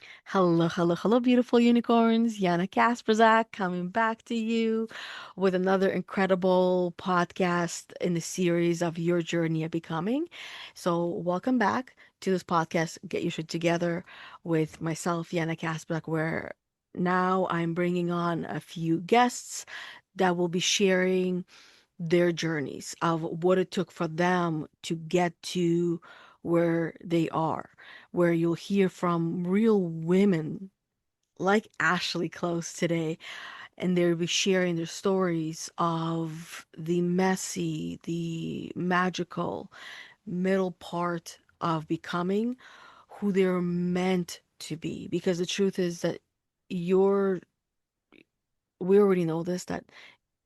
Hello, hello, hello, beautiful unicorns. Yana Kasperzak coming back to you with another incredible podcast in the series of Your Journey of Becoming. So, welcome back to this podcast, Get Your Shit Together, with myself, Yana Kasperzak, where now I'm bringing on a few guests that will be sharing their journeys of what it took for them to get to where they are, where you'll hear from real women like Ashley Close today, and they'll be sharing their stories of the messy, the magical middle part of becoming who they're meant to be. Because the truth is that you're, we already know this, that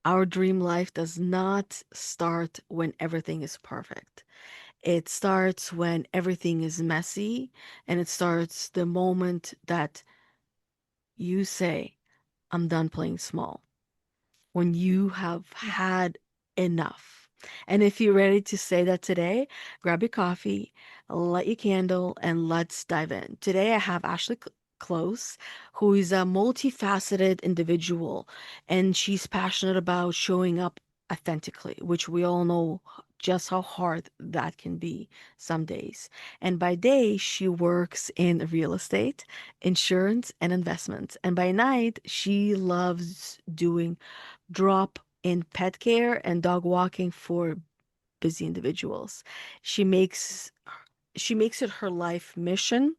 our dream life does not start when everything is perfect. It starts when everything is messy, and it starts the moment that you say, I'm done playing small. When you have had enough. And if you're ready to say that today, grab your coffee, light your candle, and let's dive in. Today I have Ashley Close, who is a multifaceted individual, and she's passionate about showing up authentically, which we all know just how hard that can be some days. And by day, she works in real estate, insurance, and investments. And by night, she loves doing drop in pet care and dog walking for busy individuals. She makes she makes it her life mission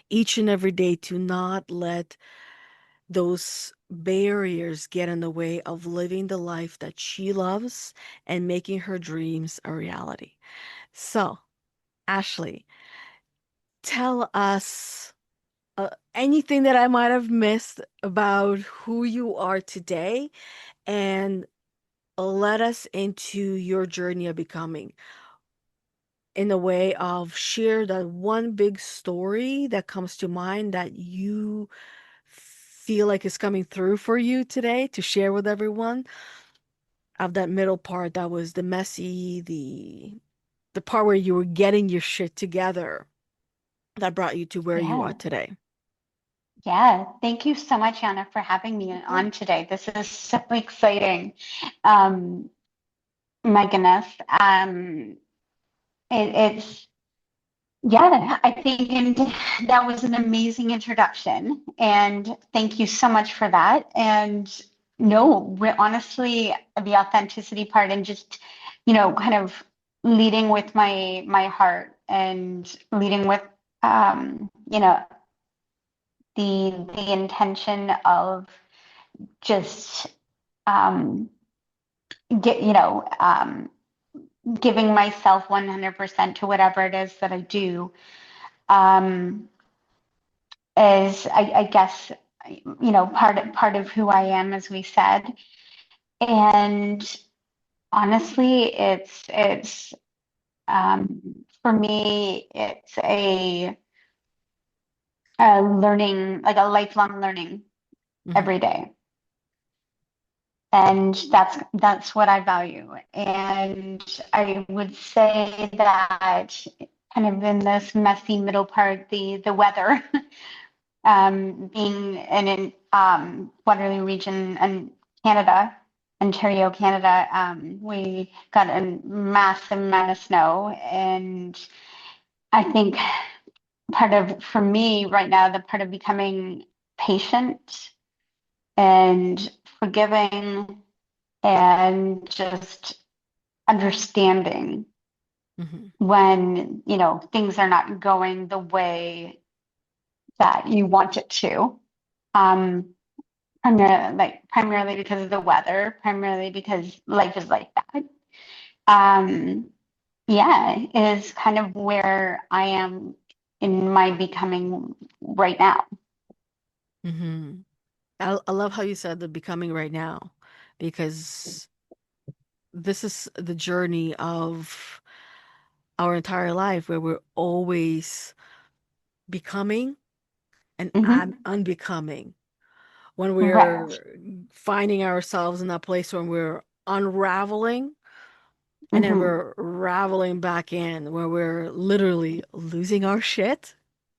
each and every day to not let those barriers get in the way of living the life that she loves and making her dreams a reality. So, Ashley, tell us anything that I might have missed about who you are today and let us into your journey of becoming in a way of share that one big story that comes to mind that you feel like is coming through for you today to share with everyone of that middle part that was the messy, the part where you were getting your shit together that brought you to where you are Yeah, today. yeah. Thank you so much, Anna, for having me Yeah. on today. This is so exciting. Um, my goodness. It's yeah, I think and that was an amazing introduction, and thank you so much for that. And no, honestly, the authenticity part and just, kind of leading with my heart and leading with um, you know, the intention of just um, get giving myself 100% to whatever it is that I do um, is I guess part of who I am, as we said. And honestly, it's for me it's a learning, like a lifelong learning Hmm. every day. And that's what I value. And I would say that kind of in this messy middle part, the weather, being in an Waterloo region in Canada, Ontario, Canada, we got a massive amount of snow, and I think for me right now, the part of becoming patient and forgiving and just understanding Hmm. when, things are not going the way that you want it to. Um, primarily because of the weather, primarily because life is like that. Um, yeah, is kind of where I am in my becoming right now. Hmm. I love how you said the becoming right now because this is the journey of our entire life where we're always becoming and Hmm. unbecoming. When Right. we're finding ourselves in that place when we're unraveling and then Hmm. we're raveling back in, where we're literally losing our shit.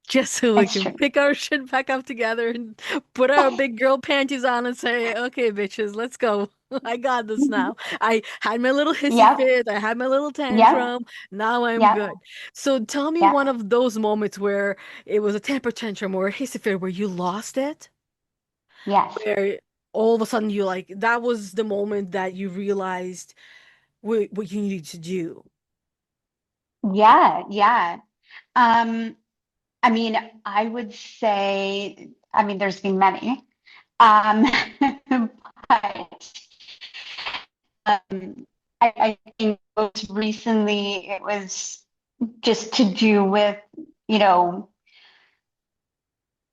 just so we It's can true. pick our shit back up together and put our big girl panties on and say, okay, bitches, let's go. I got this now. I had my little hissy Yep, fit. I had my little yep, tantrum. Now I'm yep, good. So tell me yep, one of those moments where it was a temper tantrum or a hissy fit where you lost it, yes. where all of a sudden you like, that was the moment that you realized what you needed to do. Yeah, yeah. Um, I mean, I would say, I mean, there's been many. Um, but I think most recently it was just to do with, you know,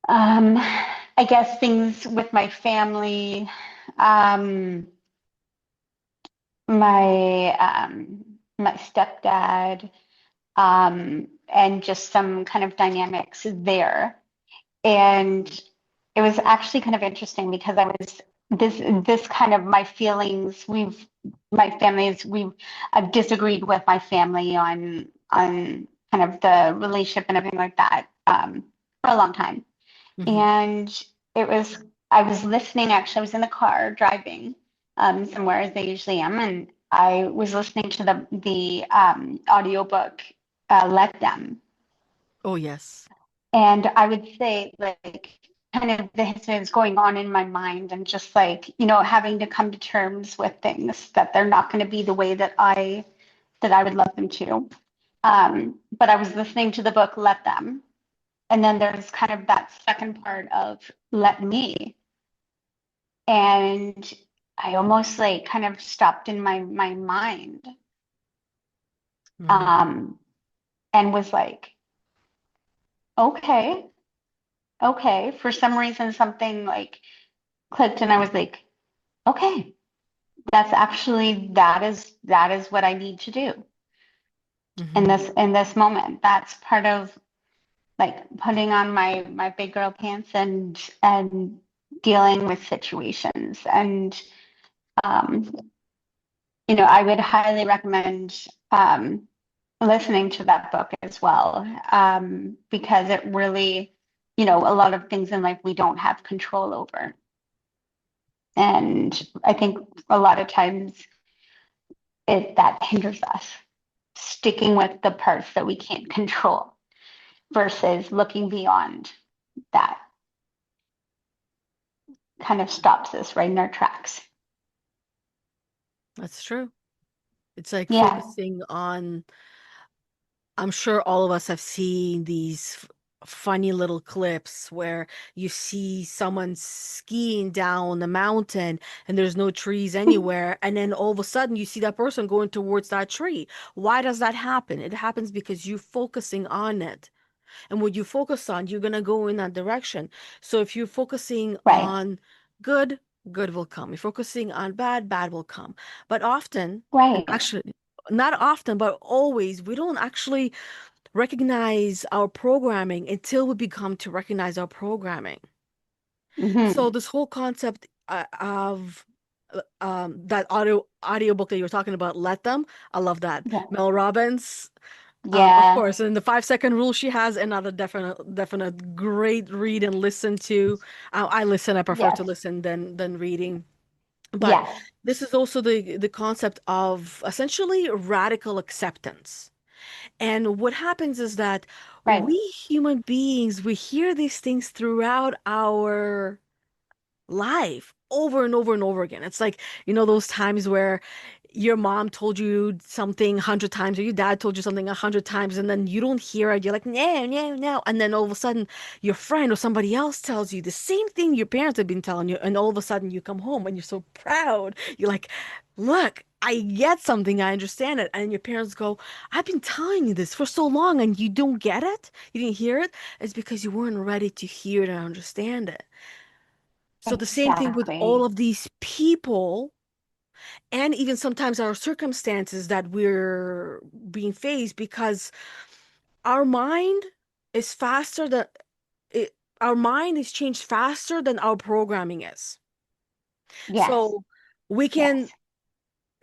I guess things with my family, um, my stepdad, and just some kind of dynamics there. And it was actually kind of interesting because I was this kind of my feelings. My families we've I've disagreed with my family on kind of the relationship and everything like that for a long time. Hmm. And it was I was listening. Actually, I was in the car driving somewhere as I usually am, and I was listening to the audiobook "Let Them." Oh, yes. And I would say, like, kind of the history that's going on in my mind, and just like, having to come to terms with things that they're not going to be the way that I would love them to. But I was listening to the book Let Them. And then there's kind of that second part of Let Me. And I almost like kind of stopped in my mind, Hmm. um, and was like, okay, okay. For some reason, something like clicked, and I was like, okay, that is what I need to do in Hmm. this moment. That's part of like putting on my big girl pants and dealing with situations. And um, I would highly recommend listening to that book as well, because it really, a lot of things in life we don't have control over. And I think a lot of times that hinders us sticking with the parts that we can't control versus looking beyond that kind of stops us right in our tracks. That's true. It's like Yeah. focusing on, I'm sure all of us have seen these funny little clips where you see someone skiing down the mountain and there's no trees anywhere, and then all of a sudden you see that person going towards that tree. Why does that happen? It happens because you're focusing on it. And what you focus on, you're gonna go in that direction. So if you're focusing Right. on good, good will come. You're focusing on bad, bad will come. But often, and Right. actually, not often, but always, we don't actually recognize our programming until we become to recognize our programming. So Hmm. this whole concept of that audiobook that you were talking about, Let Them, I love that. Yeah. Mel Robbins, of Yeah. course, and the 5 second rule she has, another definite great read and listen to. I listen, I prefer to Yes. listen than reading. But Yes. this is also the concept of essentially radical acceptance. And what happens is that Right. we human beings, we hear these things throughout our life over and over and over again. It's like, those times where your mom told you something 100 times or your dad told you something 100 times and then you don't hear it. You're like, no, no, no. And then all of a sudden your friend or somebody else tells you the same thing your parents have been telling you. And all of a sudden you come home and you're so proud. You're like, look, I get something. I understand it. And your parents go, I've been telling you this for so long and you don't get it. You didn't hear it. It's because you weren't ready to hear it and understand it. So the same thing with all Exactly. of these people and even sometimes our circumstances that we're being faced because our mind is faster than it, our mind is changed faster than our programming is. Yes. So we Yes. can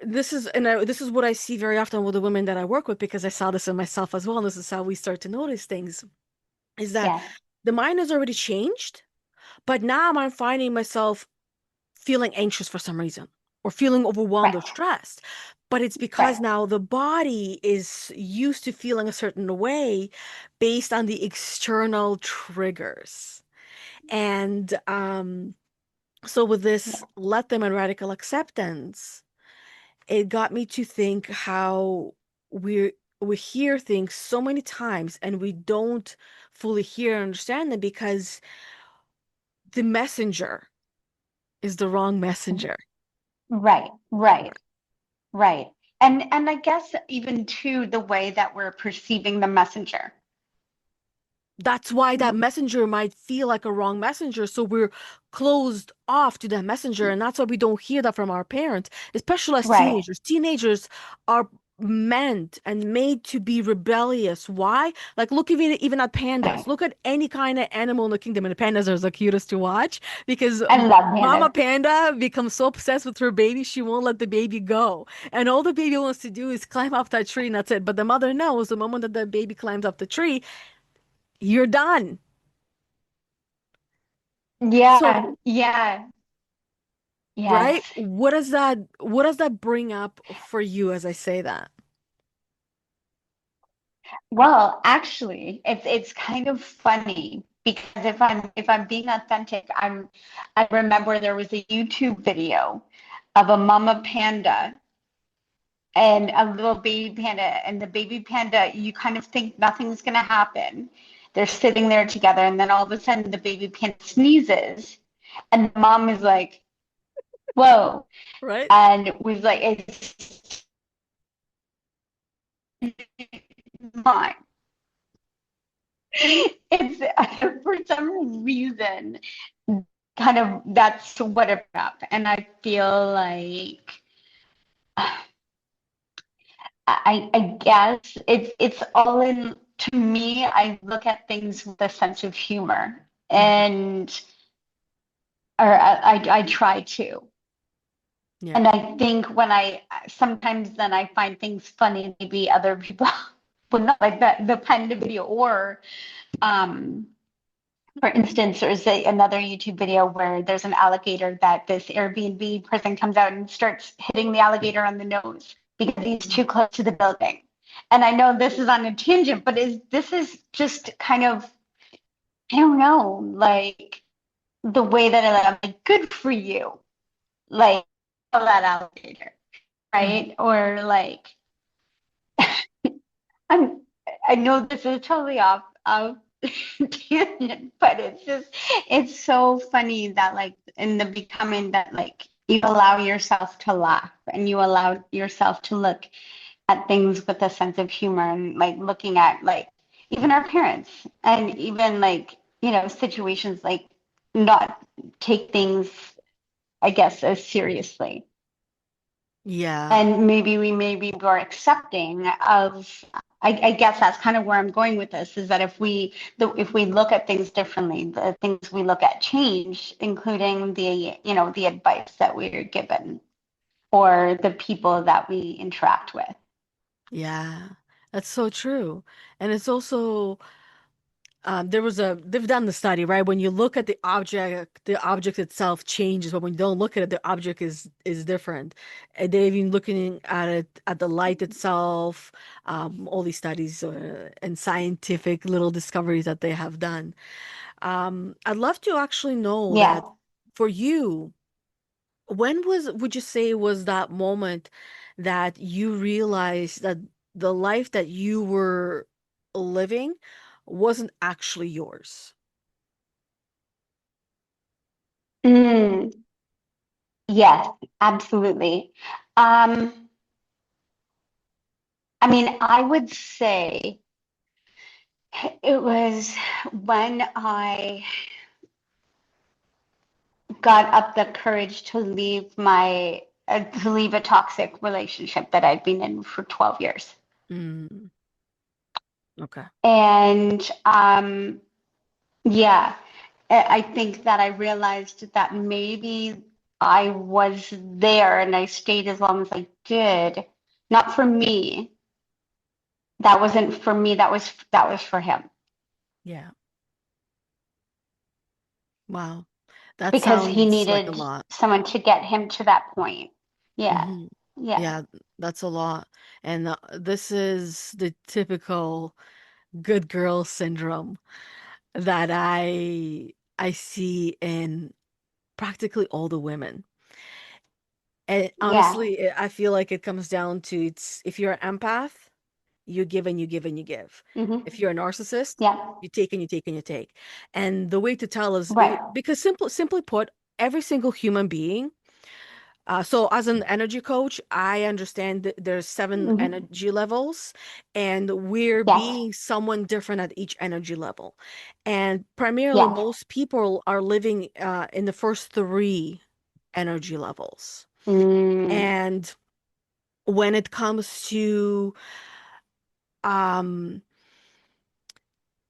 this is what I see very often with the women that I work with because I saw this in myself as well. And this is how we start to notice things. is that Yes. the mind has already changed, but now I'm finding myself feeling anxious for some reason or feeling overwhelmed or Right. stressed. But it's because Right. now the body is used to feeling a certain way based on the external triggers. And so with this Yeah. let them and radical acceptance, it got me to think how we we hear things so many times and we don't fully hear and understand them because the messenger is the wrong messenger. Right. Right. Right. And I guess even too the way that we're perceiving the messenger. That's why that messenger might feel like a wrong messenger. So we're closed off to that messenger. And that's why we don't hear that from our parents, especially as Right. teenagers. Teenagers are meant and made to be rebellious. Why? Like, look even at pandas. Right. Look at any kind of animal in the kingdom. And the pandas are the cutest to watch because I love Mama pandas. panda becomes so obsessed with her baby, she won't let the baby go. And all the baby wants to do is climb up that tree and that's it. But the mother knows the moment that the baby climbs up the tree, you're done. So, Yeah. Yeah. right? Yes. What does that bring up for you as I say that? Well, actually, it's kind of funny because if I'm being authentic, I remember there was a YouTube video of a mama panda and a little baby panda, and the baby panda, you kind of think nothing's gonna happen. They're sitting there together, and then all of a sudden the baby panda sneezes, and the mom is like, "Whoa," Right? and was like, "It's mine." It's for some reason kind of that's what it brought up, and I feel like I guess it's all in to me. I look at things with a sense of humor, Hmm. and or I try to. Yeah. And I think when I sometimes then I find things funny, maybe other people would not like that the panda video or um for instance, there's another YouTube video where there's an alligator that this Airbnb person comes out and starts hitting the alligator on the nose because he's too close to the building. And I know this is on a tangent, but this is just kind of, I don't know, like the way that I'm like, good for you, like kill that alligator, Hmm. right? Or like, I'm, I know this is totally off tangent, but it's so funny that like in the becoming that like you allow yourself to laugh and you allow yourself to look at things with a sense of humor and like looking at like even our parents and even like, situations like not take things, I guess, as seriously. Yeah. And maybe we may be more accepting of I guess that's kind of where I'm going with this is that if we look at things differently, the things we look at change, including the advice that we're given or the people that we interact with. Yeah. That's so true. And it's also they've done the study, right? When you look at the object itself changes, but when you don't look at it, the object is different. And they've been looking at it at the light itself, all these studies and scientific little discoveries that they have done. I'd love to actually know that Yeah. for you, would you say was that moment that you realized that the life that you were living wasn't actually yours? Mm, yes, absolutely. Um, I mean, I would say it was when I got up the courage to leave a toxic relationship that I'd been in for 12 years. Mm, okay. And yeah, I think that I realized that maybe I was there and I stayed as long as I did, not for me. That wasn't for me, that was for him. Yeah. Wow. That because he sounds like a needed lot. someone to get him to that point. Yeah. Hmm. Yeah. Yeah, that's a lot. And this is the typical good girl syndrome that I see in practically all the women. And Yeah. honestly, I feel like it comes down to it's if you're an empath, you give and you give and you give. Hmm. If you're a narcissist, Yeah. you take and you take and you take. And the way to tell is Right. because simply put, every single human being. So as an energy coach, I understand that there's seven Hmm. energy levels, and we're Yes. being someone different at each energy level. And primarily, Yes. most people are living in the first three energy levels. Mm. And when it comes to um,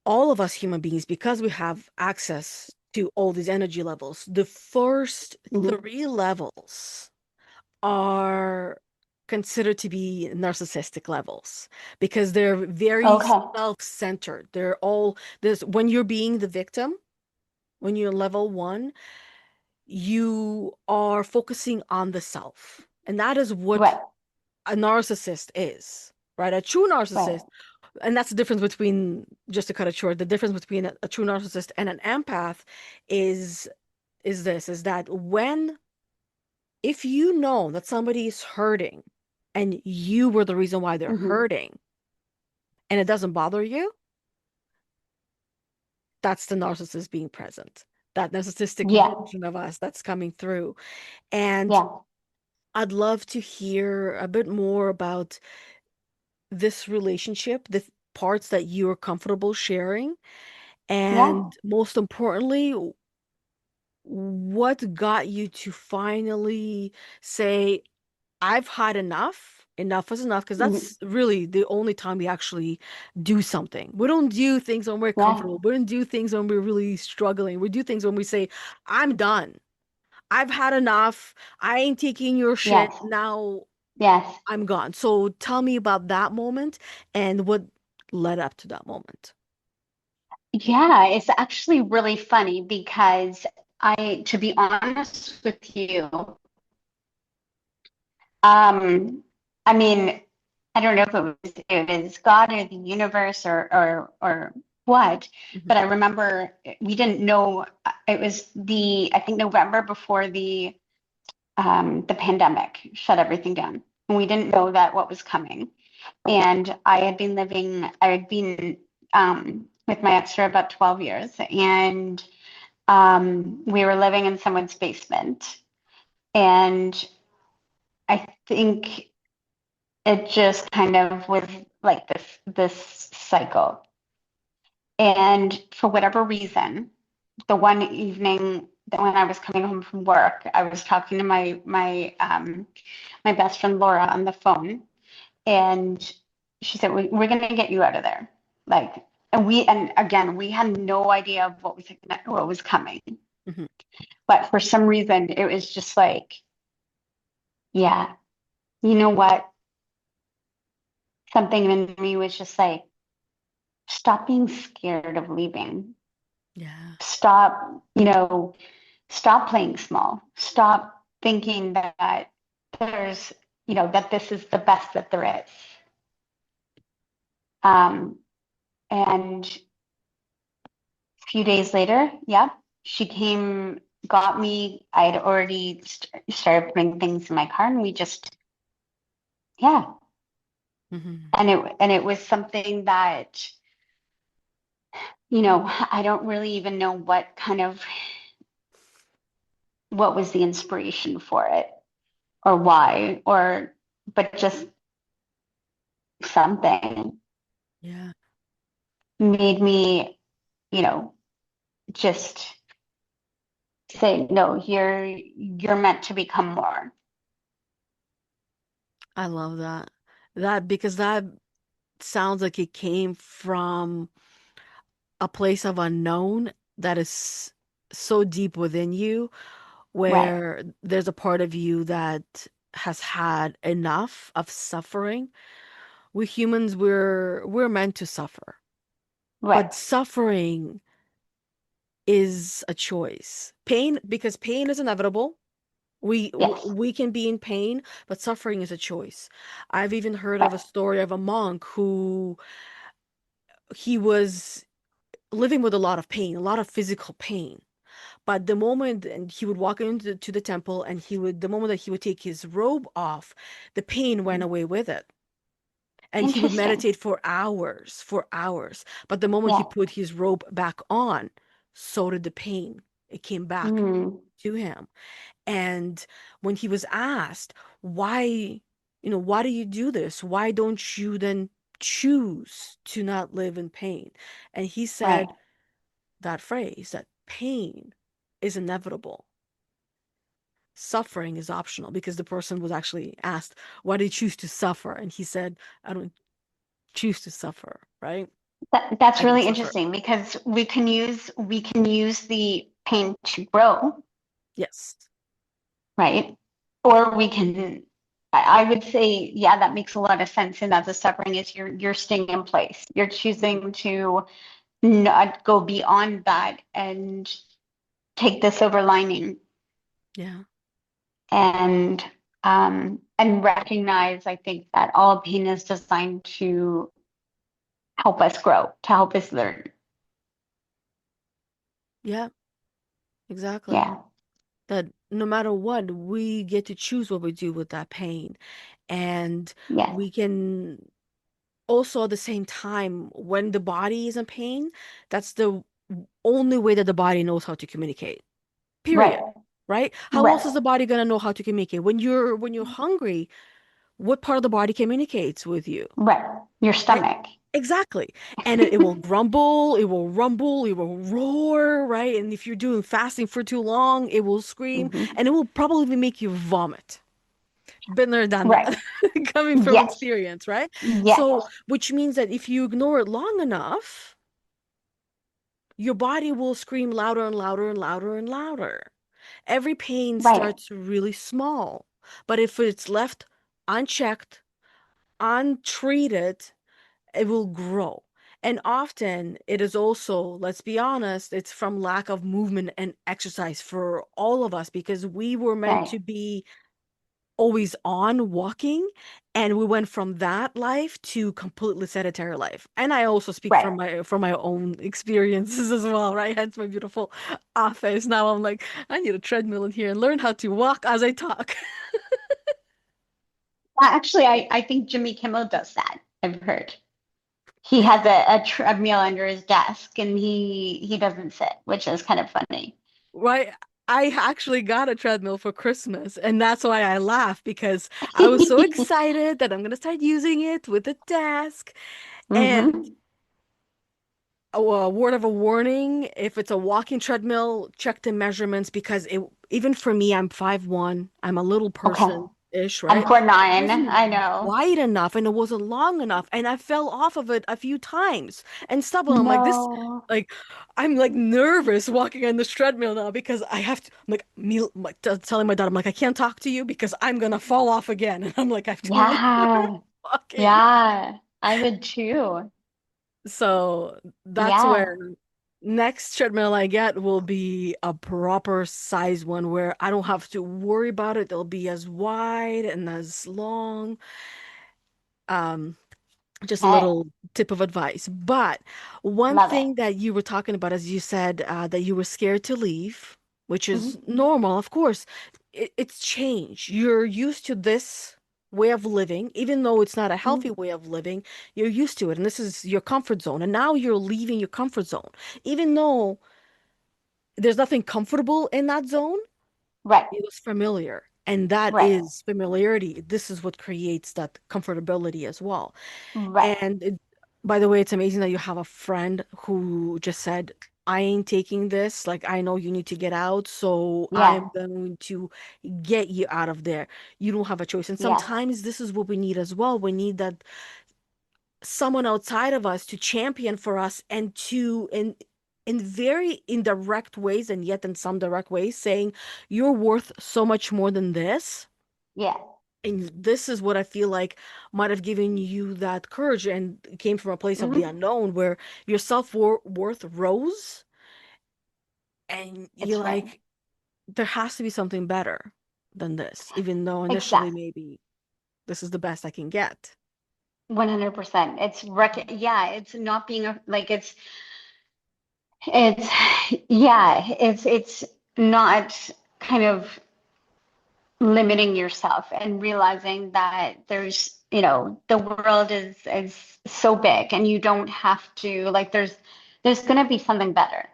all of us human beings, because we have access to all these energy levels, the first Hmm. three levels are considered to be narcissistic levels because they're very Okay. self-centered. They're all this when you're being the victim, when you're level one, you are focusing on the self. And that is what Right. a narcissist is, right? A true Right. narcissist, and that's the difference between, just to cut it short, the difference between a true narcissist and an empath is is that when if you know that somebody is hurting and you were the reason why they're Hmm. hurting and it doesn't bother you, that's the narcissist being present. That narcissistic Yeah. version of us that's coming through. And Yeah. I'd love to hear a bit more about this relationship, the parts that you're comfortable sharing, Yeah. and most importantly, what got you to finally say, I've had enough. Enough is enough because Hmm. that's really the only time we actually do something. We don't do things when we're Yeah. comfortable. We don't do things when we're really struggling. We do things when we say, I'm done. I've had enough. I ain't taking your shit. Yes. Now Yes. I'm gone. So tell me about that moment and what led up to that moment. Yeah, it's actually really funny because to be honest with you, um, I mean, I don't know if it was God or the universe or what, Hmm. but I remember we didn't know it was I think November before the pandemic shut everything down. And we didn't know that what was coming. And I had been with my ex for about 12 years, and we were living in someone's basement. And I think it just kind of was like this cycle. And for whatever reason, the one evening that when I was coming home from work, I was talking to my best friend Laura on the phone, and she said, "We're going to get you out of there." Like, and again, we had no idea of what was coming, Hmm. but for some reason, it was just like, yeah, you know what? Something in me was just like, stop being scared of leaving. Yeah, Stop, stop playing small. Stop thinking that there's, that this is the best that there is. Um, and a few days later, yeah, she came, got me. I had already started putting things in my car, and we just, yeah. hmm, And it was something that, I don't really even know what was the inspiration for it or why, but just something yeah. made me, you know, just say, no, you're meant to become more. I love that. That because that sounds like it came from a place of unknown that is so deep within you, Right, where there's a part of you that has had enough of suffering. We humans, we're meant to suffer, right, but suffering is a choice. Pain, because pain is inevitable. Yes. We can be in pain, but suffering is a choice. I've even heard of a Right. story of a monk who he was living with a lot of pain, a lot of physical pain. But the moment and he would walk into to the temple and the moment that he would take his robe off, the pain went away with it. And he would Interesting. meditate for hours. But the moment he Yeah. put his robe back on, so did the pain. It came back Mm. to him. And when he was asked, why, why do you do this? Why don't you then choose to not live in pain? And he Right. said that phrase, that pain is inevitable. Suffering is optional because the person was actually asked, why do you choose to suffer? And he said, I don't choose to suffer, right? That's I don't really suffer. interesting because we can use the pain to grow, Yes. right? Or we can, I would say, yeah, that makes a lot of sense. And that the suffering is you're staying in place. You're choosing to not go beyond that and take the silver lining Yeah. and recognize, I think, that all pain is designed to help us grow, to help us learn. Yeah, exactly. Yeah. That no matter what, we get to choose what we do with that pain. And Yes. we can also at the same time, when the body is in pain, that's the only way that the body knows how to communicate. Right. Period. Right? How else is Right. the body gonna know how to communicate? When you're hungry, what part of the body communicates with you? Right. Your Right? stomach. Exactly. And it will grumble, it will rumble, it will roar, right? And if you're doing fasting for too long, it will scream Hmm. and it will probably make you vomit. Been there, done Right. that. Coming from Yes. experience, right? Yes. So, which means that if you ignore it long enough, your body will scream louder and louder and louder and louder. Every pain Right. starts really small, but if it's left unchecked, untreated, it will grow. And often it is also, let's be honest, it's from lack of movement and exercise for all of us because we were meant Right. to be always on walking and we went from that life to completely sedentary life. And I also speak Right. from my own experiences as well, right? Hence my beautiful office. Now I'm like, I need a treadmill in here and learn how to walk as I talk. Actually, I think Jimmy Kimmel does that. I've heard. He has a meal under his desk and he doesn't sit, which is kind of funny. Right. I actually got a treadmill for Christmas, and that's why I laugh because I was so excited that I'm gonna start using it with the desk. And Hmm. a word of a warning, if it's a walking treadmill, check the measurements because even for me, I'm 5'1", I'm a little Okay. person-ish, I'm right? It 4'9". wasn't I know. wide enough and it wasn't long enough, and I fell off of it a few times and stumbled. I'm like this, No. like I'm like nervous walking on this treadmill now because I have to. I'm like me, like telling my daughter, I'm like I can't talk to you because I'm gonna fall off again, and I'm like I have to learn Yeah. walking. Yeah. I would too. So that's Yeah. where next treadmill I get will be a proper size one where I don't have to worry about it. They'll be as wide and as long. Um, just a Okay. little tip of advice. But one Love it. thing that you were talking about, as you said, that you were scared to leave, which is Hmm. normal, of course. It's change. You're used to this way of living, even though it's not a healthy Hmm. way of living, you're used to it. And this is your comfort zone. And now you're leaving your comfort zone. Even though there's nothing comfortable in that zone, Right. it was familiar. And that Right. is familiarity. This is what creates that comfortability as well. Right. And by the way, it's amazing that you have a friend who just said, I ain't taking this. Like, I know you need to get out, so I'm Yeah. going to get you out of there. You don't have a choice. And Yeah. sometimes this is what we need as well. We need that someone outside of us to champion for us and to, in very indirect ways, and yet in some direct ways, saying, you're worth so much more than this. Yeah. And this is what I feel like might have given you that courage and it came from a place of the Hmm. unknown where your self-worth rose And you're It's right. like, there has to be something better than this, even though initially Exactly. maybe this is the best I can get. 100%. Yeah, it's not being like it's yeah, it's not kind of limiting yourself and realizing that the world is so big and you don't have to like there's going to be something better,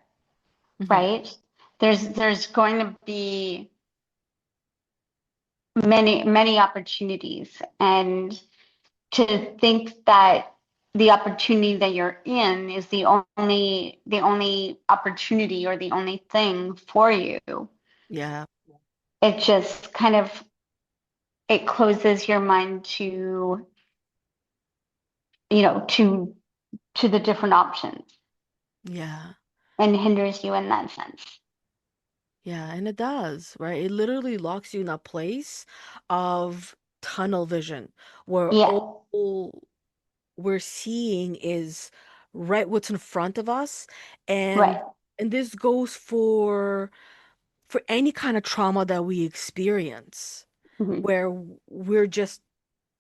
Hmm. right? There's going to be many opportunities, and to think that the opportunity that you're in is the only opportunity or the only thing for you, Yeah, it just kind of it closes your mind to you know to the different options yeah, and hinders you in that sense. yeah. And it does, right? It literally locks you in a place of tunnel vision where Yeah, all we're seeing is right what's in front of us. right. And this goes for any kind of trauma that we experience, Hmm. where we're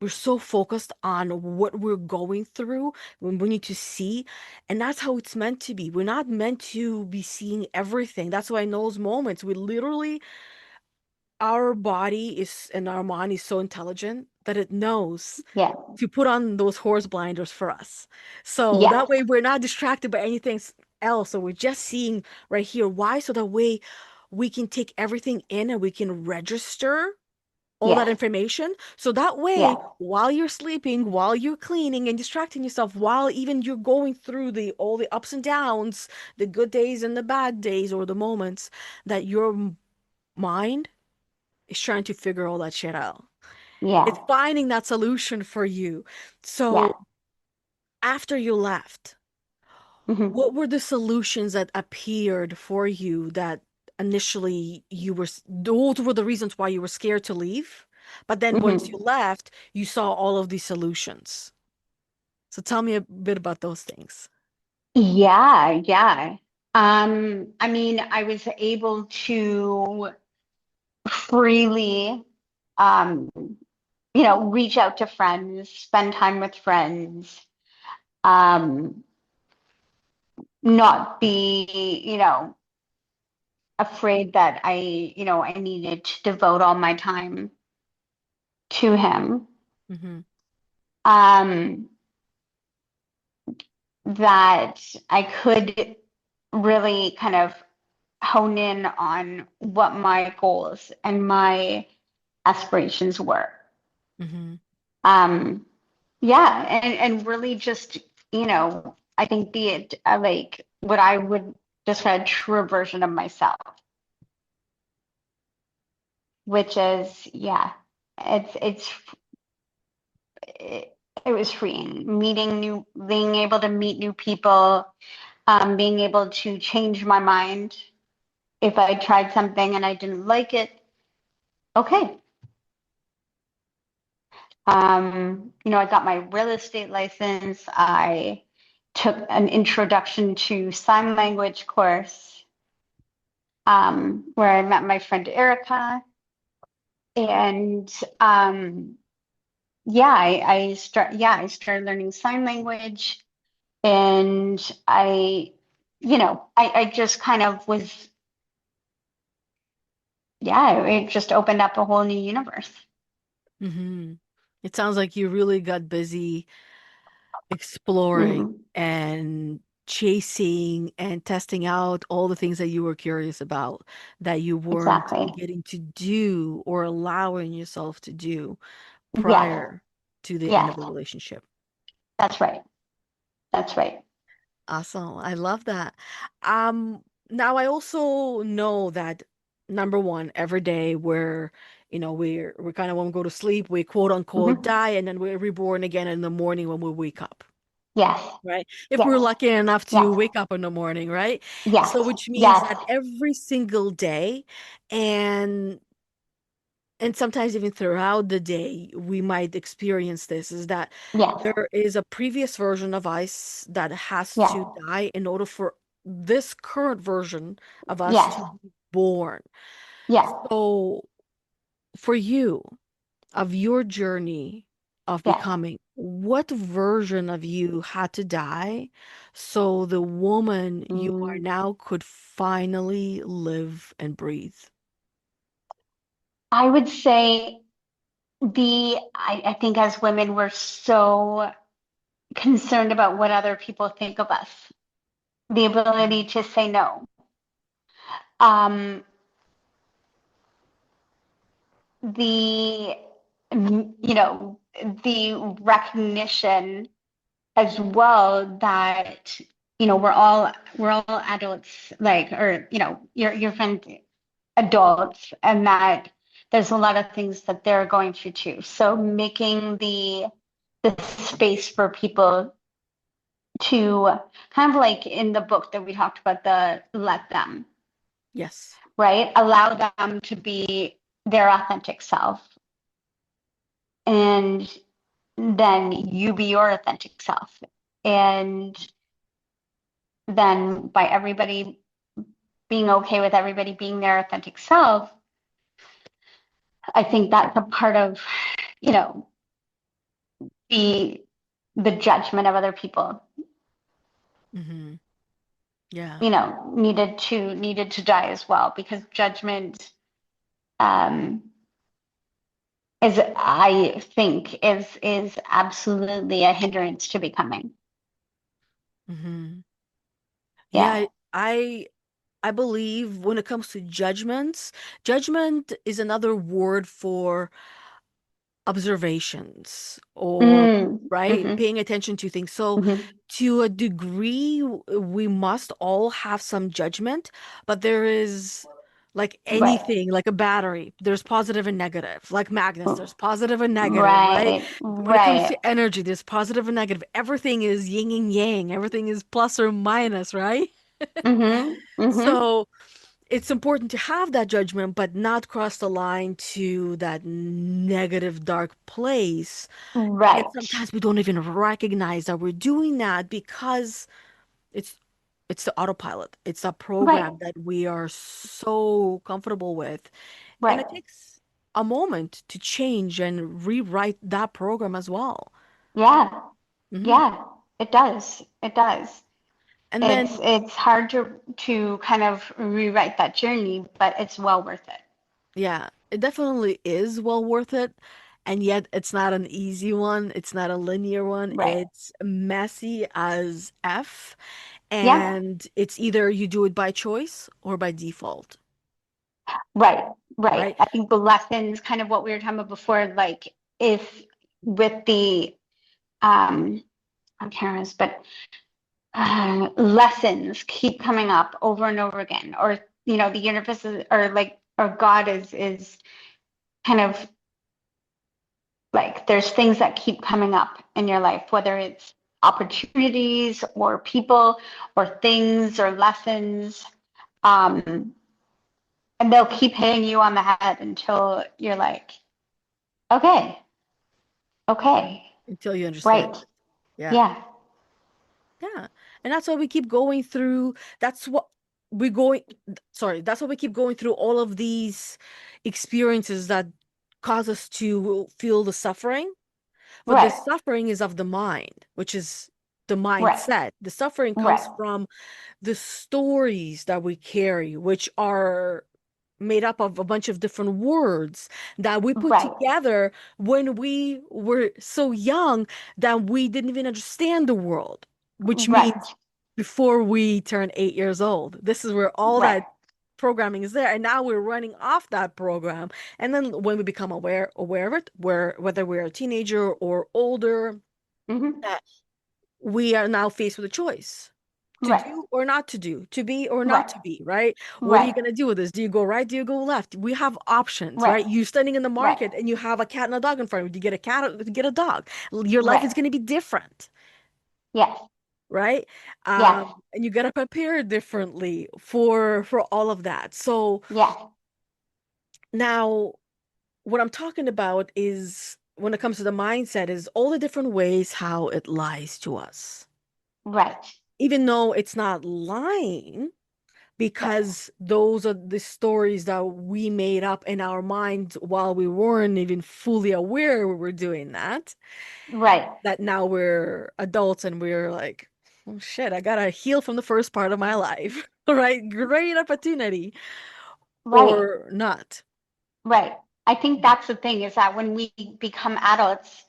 so focused on what we're going through when we need to see, and that's how it's meant to be. We're not meant to be seeing everything. That's why in those moments we literally, our body is and our mind is so intelligent that it knows Yeah, to put on those horse blinders for us. So yeah, that way we're not distracted by anything else. So we're just seeing right here. Why? So that way we can take everything in and we can register all that yes, information. So that way, yeah, while you're sleeping, while you're cleaning and distracting yourself, while even you're going through the all the ups and downs, the good days and the bad days or the moments, that your mind is trying to figure all that shit out. It's yeah, finding that solution for you. yeah. So after you left, Hmm. what were the solutions that appeared for you that initially you were, those were the reasons why you were scared to leave? But then once you Hmm. left, you saw all of these solutions. So tell me a bit about those things. Yeah, yeah. I mean, I was able to freely, um, reach out to friends, spend time with friends, um, not be, afraid that I needed to devote all my time to him. Hmm. Um, that I could really kind of hone in on what my goals and my aspirations were. Hmm. Um, yeah, and really just, I think be it like what I would describe a true version of myself, which is, yeah, it's it, it was freeing, being able to meet new people, being able to change my mind if I tried something and I didn't like it. Okay. I got my real estate license. I took an introduction to sign language course, where I met my friend Erica. And yeah, I started learning sign language, and I just kind of was, yeah, it just opened up a whole new universe. Hmm. It sounds like you really got busy exploring Hmm. and chasing and testing out all the things that you were curious about that you weren't Exactly. getting to do or allowing yourself to do Yes. prior to the end of Yes. the relationship. That's right. That's right. Awesome. I love that. Now I also know that number one, every day we're kind of when we go to sleep, we quote unquote Hmm. die, and then we're reborn again in the morning when we wake up. Yes. Right? If we're Yes. lucky enough to Yes. wake up in the morning, right? So Yes. which means Yes. that every single day and and sometimes even throughout the day, we might experience this, is that Yes. there is a previous version of us that has Yes. to die in order for this current version of us Yes. to be born. Yes. So for you, of your journey of Yes. becoming, what version of you had to die so the woman you are Mm. now could finally live and breathe? I would say I think as women, we're so concerned about what other people think of us, the ability to say no. Um, the, the recognition as well that, we're all adults, like, or, your friends, adults, and that there's a lot of things that they're going through too. So making the space for people to kind of like in the book that we talked about, the let them, Yes. right? Allow them to be their authentic self. And then you be your authentic self. And then by everybody being okay with everybody being their authentic self, I think that's a part of, you know, the the judgment of other people, Hmm. Yeah. needed to die as well, because judgment, um is, I think, is absolutely a hindrance to becoming. Hmm. Yeah, Yeah. I believe when it comes to judgments, judgment is another word for observations or Mm, right hmm, paying attention to things. So hmm. to a degree we must all have some judgment, but there is like Right. anything like a battery, there's positive and negative, like magnets, there's positive and negative, right? Right. When it comes Right. to energy, there's positive and negative. Everything is yin and yang, everything is plus or minus, right? Hmm, hmm. So it's important to have that judgment, but not cross the line to that negative, dark place. And Right. sometimes we don't even recognize that we're doing that because it's it's the autopilot. It's a Right. program that we are so comfortable with. And Right. it takes a moment to change and rewrite that program as well. Yeah. Hmm. Yeah. It does. It does. And It's then it's hard to kind of rewrite that journey, but it's well worth it. yeah, it definitely is well worth it. And yet it's not an easy one. It's not a linear one. Right. It's messy as F. Yeah. And it's either you do it by choice or by default, Right. Right. right? I think the lessons, kind of what we were talking about before, like if with the on cameras, but lessons keep coming up over and over again, or the universe is, or like, or God is kind of like, there's things that keep coming up in your life, whether it's opportunities or people or things or lessons, um, and they'll keep hitting you on the head until you're like, okay, Yeah. okay, Until you understand right, it. Yeah. yeah, Yeah. And that's why we keep going through, that's what we're going, sorry, that's why we keep going through all of these experiences that cause us to feel the suffering. But the right, suffering is of the mind, which is the right, mindset. The suffering comes right, from the stories that we carry, which are made up of a bunch of different words that we put right, together when we were so young that we didn't even understand the world, which means right, before we turn 8 years old. This is where all that right, programming is there. And now we're running off that program. And then when we become aware of it, whether we're a teenager or older, hmm, that we are now faced with a choice to right, do or not to do, to be or not right, to be, right? What are you right, going to do with this? Do you go right? Do you go left? We have options, right, right? You're standing in the right, market and you have a cat and a dog in front of you. Do you get a cat or do you get a dog? Your life is right, going to be different, yes, right? yes, And you got to prepare differently for all of that. So yes, now what I'm talking about is when it comes to the mindset is all the different ways how it lies to us. right. even though it's not lying, Right. because those are the stories that we made up in our minds while we weren't even fully aware we were doing that, Right. that now we're adults and we're like, oh shit, I gotta heal from the first part of my life. Right? Great opportunity Right. or not. Right. I think that's the thing is that when we become adults,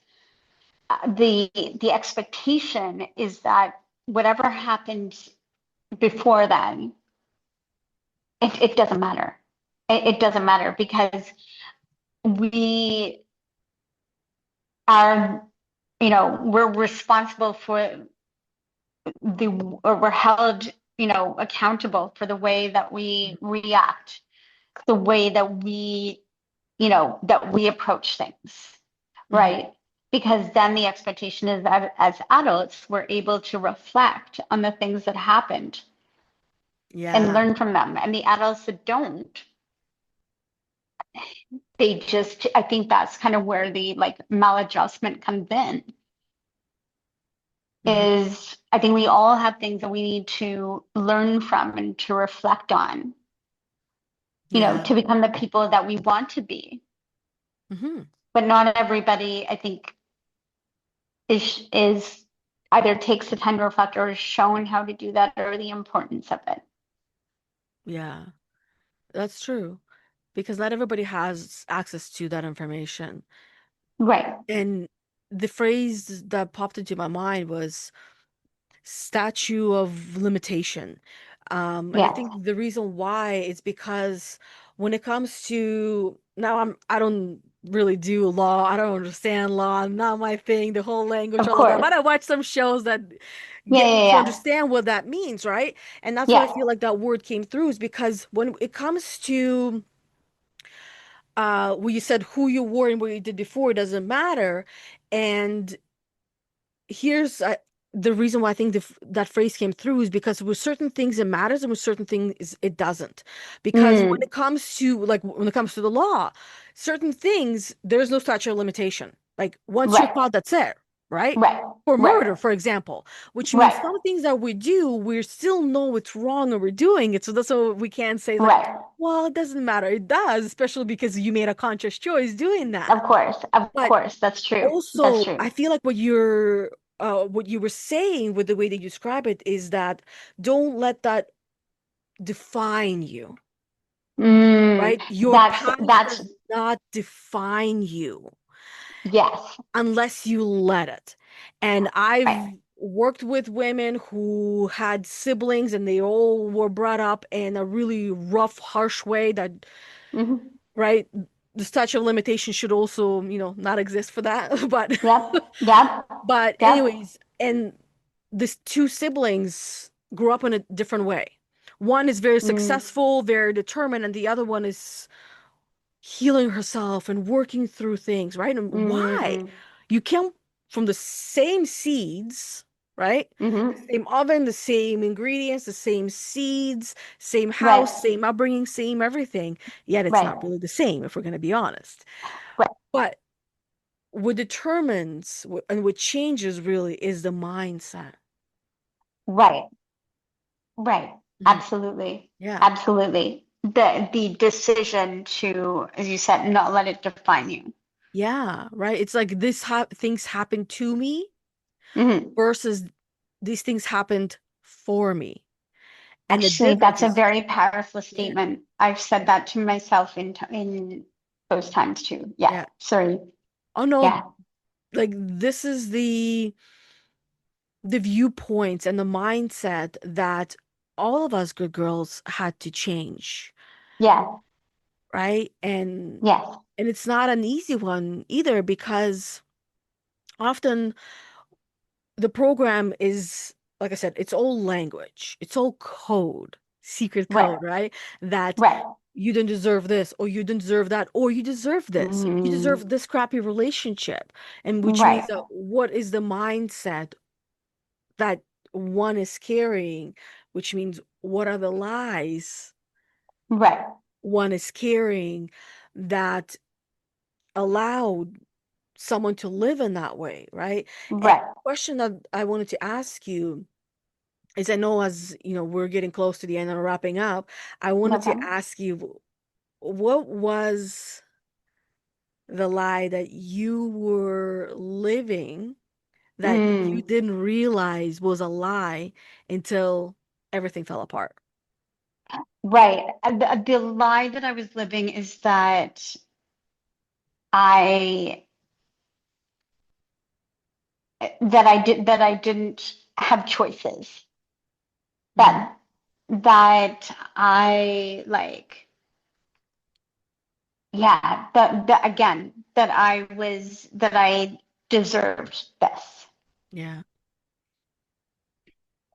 the expectation is that whatever happened before then, it doesn't matter. It doesn't matter because we are, we're responsible for or we're held, accountable for the way that we react, the way that we approach things, Hmm. right? Because then the expectation is that as adults, we're able to reflect on the things that happened and Yeah. learn from them. And the adults that don't, they just, I think that's kind of where the like maladjustment comes in, Hmm. is I think we all have things that we need to learn from and to reflect on, Yeah. to become the people that we want to be. Hmm. But not everybody, I think, is either takes the time to reflect or is shown how to do that or the importance of it. Yeah. That's true. Because not everybody has access to that information. Right. And the phrase that popped into my mind was statue of limitation. And I Yes. think the reason why is because when it comes to now, I don't really do law. I don't understand law. Not my thing, the whole language, Of all of that. course. But I watch some shows that Yeah, get me yeah, to yeah. understand what that means, right? And that's what I Yes. feel like that word came through is because when it comes to where you said who you were and what you did before doesn't matter. And here's the reason why I think that phrase came through is because with certain things it matters and with certain things it doesn't. Because when Mm. it comes to like when it comes to the law, certain things there's no statute of limitation. Like once you're Right. caught, that's it, right? Right. For Right. murder, for example, which means Right. some things that we do, we still know it's wrong and we're doing it. So that's why we can't say like, Right. well, it doesn't matter. It does, especially because you made a conscious choice doing that. Of course. Of But course. That's true. That's also, I true. feel like what you were saying with the way that you describe it is that don't let that define you, Mm. right? Your past That's does not define you yes. unless you let it. And I've Right. worked with women who had siblings and they all were brought up in a really rough, harsh way that, Hmm. right? The statute of limitation should also, not exist for that. But Yep. Yep. but Yep. anyways, and these two siblings grew up in a different way. One is very Mm. successful, very determined, and the other one is healing herself and working through things, right? And why? Mm. You came from the same seeds, right? The Hmm. same oven, the same ingredients, the same seeds, same house, Right. same upbringing, same everything. Yet it's Right. not really the same, if we're going to be honest. Right. But what determines and what changes really is the mindset. Right. Right. Mhm. Absolutely. Yeah. Absolutely. The decision to, as you said, not let it define you. Yeah, right. It's like things happen to me Hmm. versus these things happened for me. And the Actually, difference that's a is, very powerful yeah, statement. I've said yeah, that to myself in those times too. Yeah. yeah. Sorry. Oh no, Yeah. like this is the viewpoints and the mindset that all of us good girls had to change, Yeah. right? And Yes. it's not an easy one either because often the program is, like I said, it's all language, it's all code, secret Right. code, right? That Right. you didn't deserve this, or you didn't deserve that, or you deserve this, you Mm. deserve this crappy relationship. And which means Right. that what is the mindset that one is carrying, which means what are the lies Right. one is carrying that allowed someone to live in that way, right? And Right. the question that I wanted to ask you is I know as you know we're getting close to the end and wrapping up, I No wanted to problem. ask you what was the lie that you were living that you Mm, didn't realize was a lie until everything fell apart. right. The lie that I was living is I that I didn't have choices. Mm-hmm. That that I like, yeah, that again, that I deserved this. Yeah,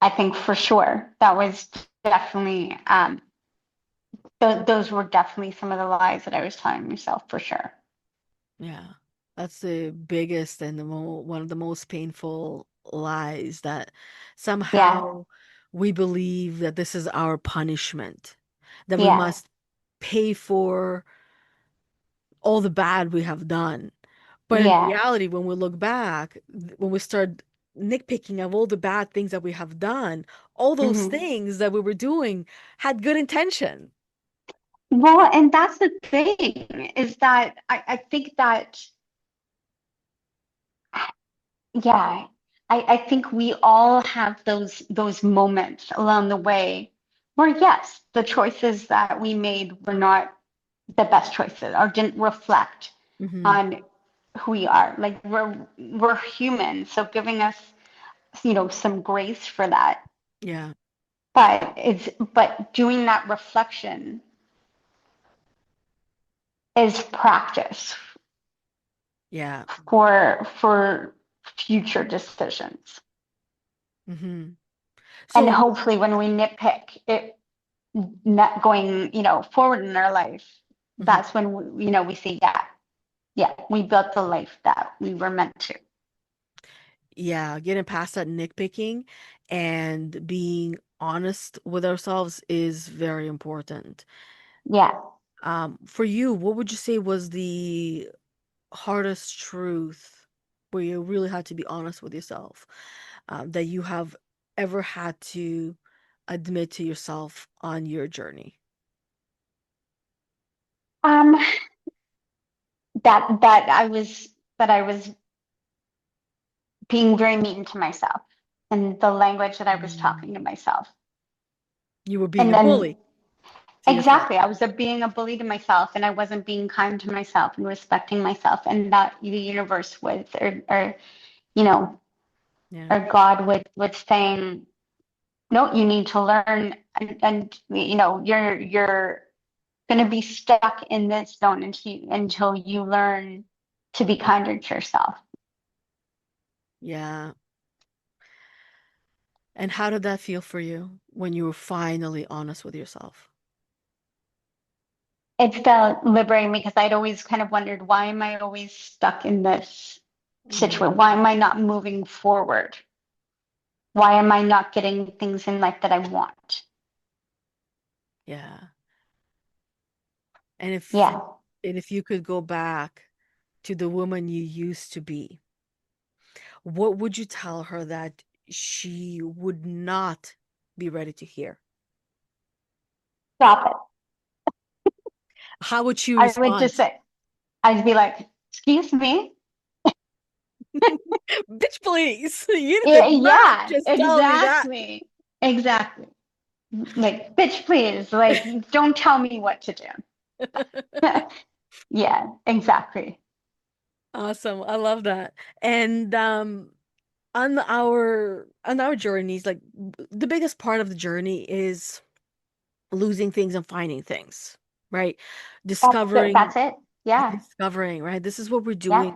I think for sure that was definitely those were definitely some of the lies that I was telling myself for sure. yeah. That's the biggest and the mo one of the most painful lies that Yeah, somehow we believe that this is our punishment, that we yeah, must pay for all the bad we have done. But in yeah. reality, when we look back, when we start nitpicking of all the bad things that we have done, all those Hmm. things that we were doing had good intention. Well, and that's the thing is that I think that, yeah, I think we all have those moments along the way where yes, the choices that we made were not the best choices or didn't reflect Hmm. on who we are. Like we're human, so giving us, some grace for that. Yeah, But doing that reflection is practice yeah. for future decisions. Hmm. And So, hopefully when we nitpick it, not going, forward in our life, mhm, that's when we see, yeah, yeah, we built the life that we were meant to. yeah, getting past that nitpicking and being honest with ourselves is very important. Yeah. For you, what would you say was the hardest truth where you really had to be honest with yourself, that you have ever had to admit to yourself on your journey? Um, that I was being very mean to myself and the language that I was Mm. talking to myself. You were being And a then bully to yourself. exactly, I was being a bully to myself and I wasn't being kind to myself and respecting myself and that the universe was or you know, Yeah. or God would saying, no, you need to learn and you're going to be stuck in this zone until you learn to be kinder to yourself. Yeah. And how did that feel for you when you were finally honest with yourself? It felt liberating because I'd always kind of wondered, why am I always stuck in this situation? Hmm. Why am I not moving forward? Why am I not getting things in life that I want? Yeah. And if Yeah. and if you could go back to the woman you used to be, what would you tell her that she would not be ready to hear? Stop it. How would she I would just respond? say, I'd be like, excuse me. Bitch, please. You did Yeah, not yeah, just tell me that. exactly. Exactly. Like, bitch, please. Like, don't tell me what to do. Yeah, exactly. Awesome. I love that. And on our journeys, like the biggest part of the journey is losing things and finding things, right? That's it. Discovering That's it. and Yeah. discovering, right? This is what we're Yeah. doing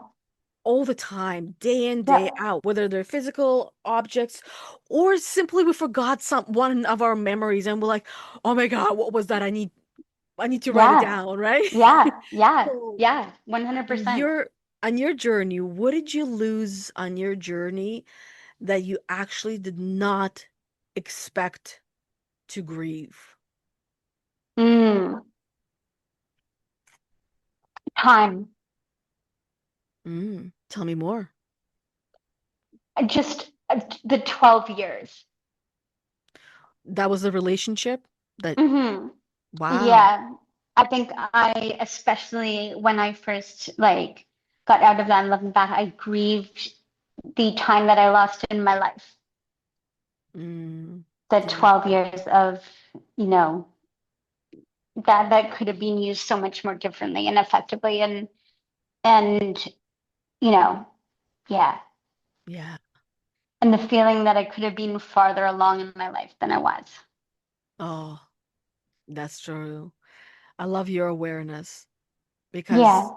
all the time, day in, day Yeah. out, whether they're physical objects or simply we forgot one of our memories and we're like, oh my God, what was that? I need to write it Yeah. down, right? Yeah. Yeah. So Yeah. on 100%. your journey, what did you lose on your journey that you actually did not expect to grieve? Mm. Time. Tell me more. Just the 12 years. That was the relationship that, Hmm. wow. Yeah. I think I, especially when I first like got out of that and looking back, I grieved the time that I lost in my life. Mm, The yeah, 12 years of, you know, that could have been used so much more differently and effectively and you know, yeah. yeah. And the feeling that I could have been farther along in my life than I was. Oh, that's true. I love your awareness because Yeah.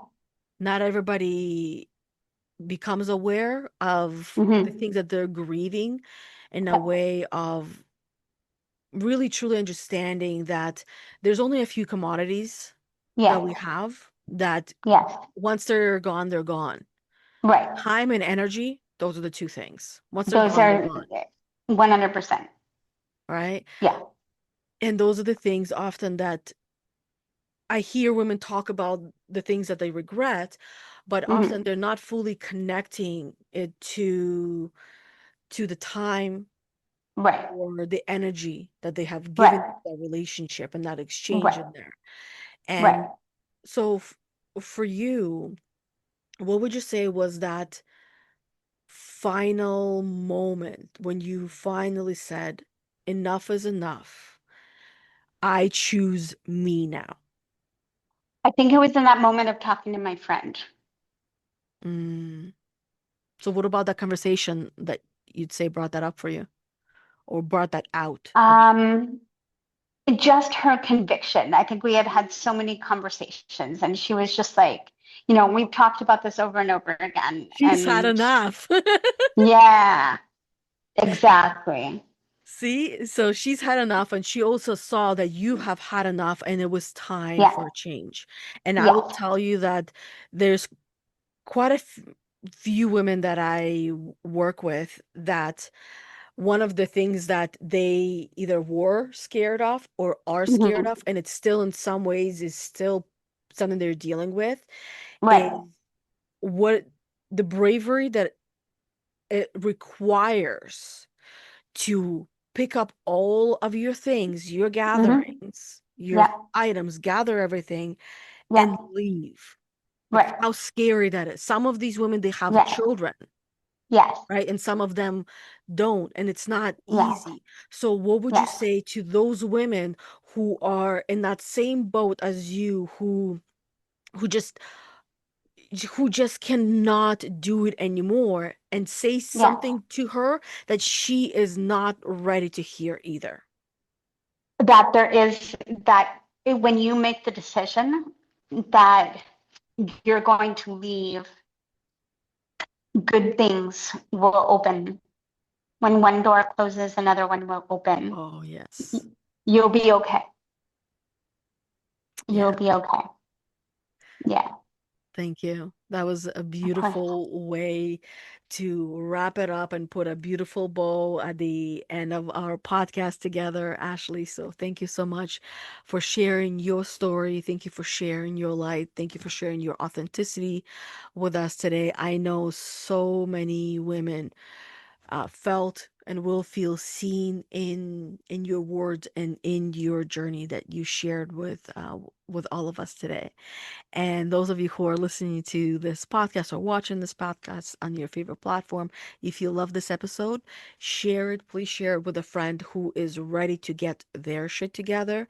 not everybody becomes aware of the Hmm. things that they're grieving in a Yep. way of really truly understanding that there's only a few commodities that we Yes. have that Yes. once they're gone, they're gone. Right. Time and energy, those are the two things. Once they're Those gone, they're are gone, 100%. right? Yeah. And those are the things often that I hear women talk about the things that they regret, but often Hmm. they're not fully connecting it to the time Right. or the energy that they have given Right. that relationship and that exchange Right. in there. And Right. so for you, what would you say was that final moment when you finally said, enough is enough? I choose me now. I think it was in that moment of talking to my friend. Mm. So what about that conversation that you'd say brought that up for you or brought that out of you? Um, just her conviction. I think we had had so many conversations, and she was just like, we've talked about this over and over again. She's had And enough. yeah, exactly. See, so she's had enough, and she also saw that you have had enough, and it was time Yeah. for a change. And I will Yes. tell you that there's quite a few women that I work with that one of the things that they either were scared of or are scared Hmm. of, and it's still in some ways is still something they're dealing with, is Right. what the bravery that it requires to pick up all of your things, your Hmm. gatherings, your Yeah. items, gather everything and Yeah. leave. Like Right. how scary that is. Some of these women, they have Yes. children, Yes. right? And some of them don't, and it's not Yes. easy. So, what would you Yes. say to those women who are in that same boat as you, who just who just cannot do it anymore, and say Yes. something to her that she is not ready to hear either? That there is that when you make the decision that you're going to leave, good things will open. When one door closes, another one will open. Oh, yes. You'll be okay. You'll Yeah. be okay. Yeah, Thank you. That was a of course. beautiful way to wrap it up and put a beautiful bow at the end of our podcast together, Ashley. So thank you so much for sharing your story. Thank you for sharing your light. Thank you for sharing your authenticity with us today. I know so many women felt and will feel seen in your words and in your journey that you shared with all of us today. And those of you who are listening to this podcast or watching this podcast on your favorite platform, if you love this episode, share it. Please share it with a friend who is ready to get their shit together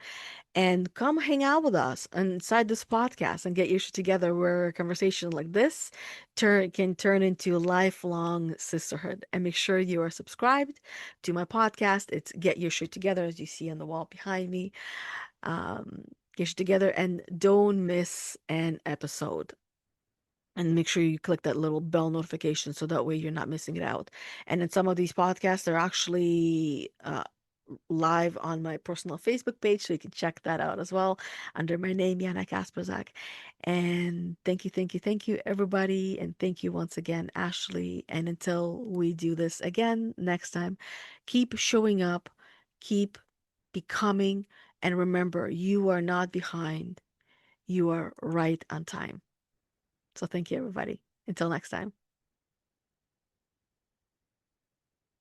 and come hang out with us inside this podcast and get your shit together where a conversation like this can turn into lifelong sisterhood. And make sure you are subscribed to my podcast. It's Get Your Shit Together, as you see on the wall behind me. um, get you together and don't miss an episode. And make sure you click that little bell notification so that way you're not missing it out. And in some of these podcasts, they're actually live on my personal Facebook page, so you can check that out as well under my name, Yana Kasperzak. And thank you, everybody. And thank you once again, Ashley. And until we do this again next time, keep showing up, keep becoming, and remember, you are not behind. You are right on time. So thank you, everybody. Until next time.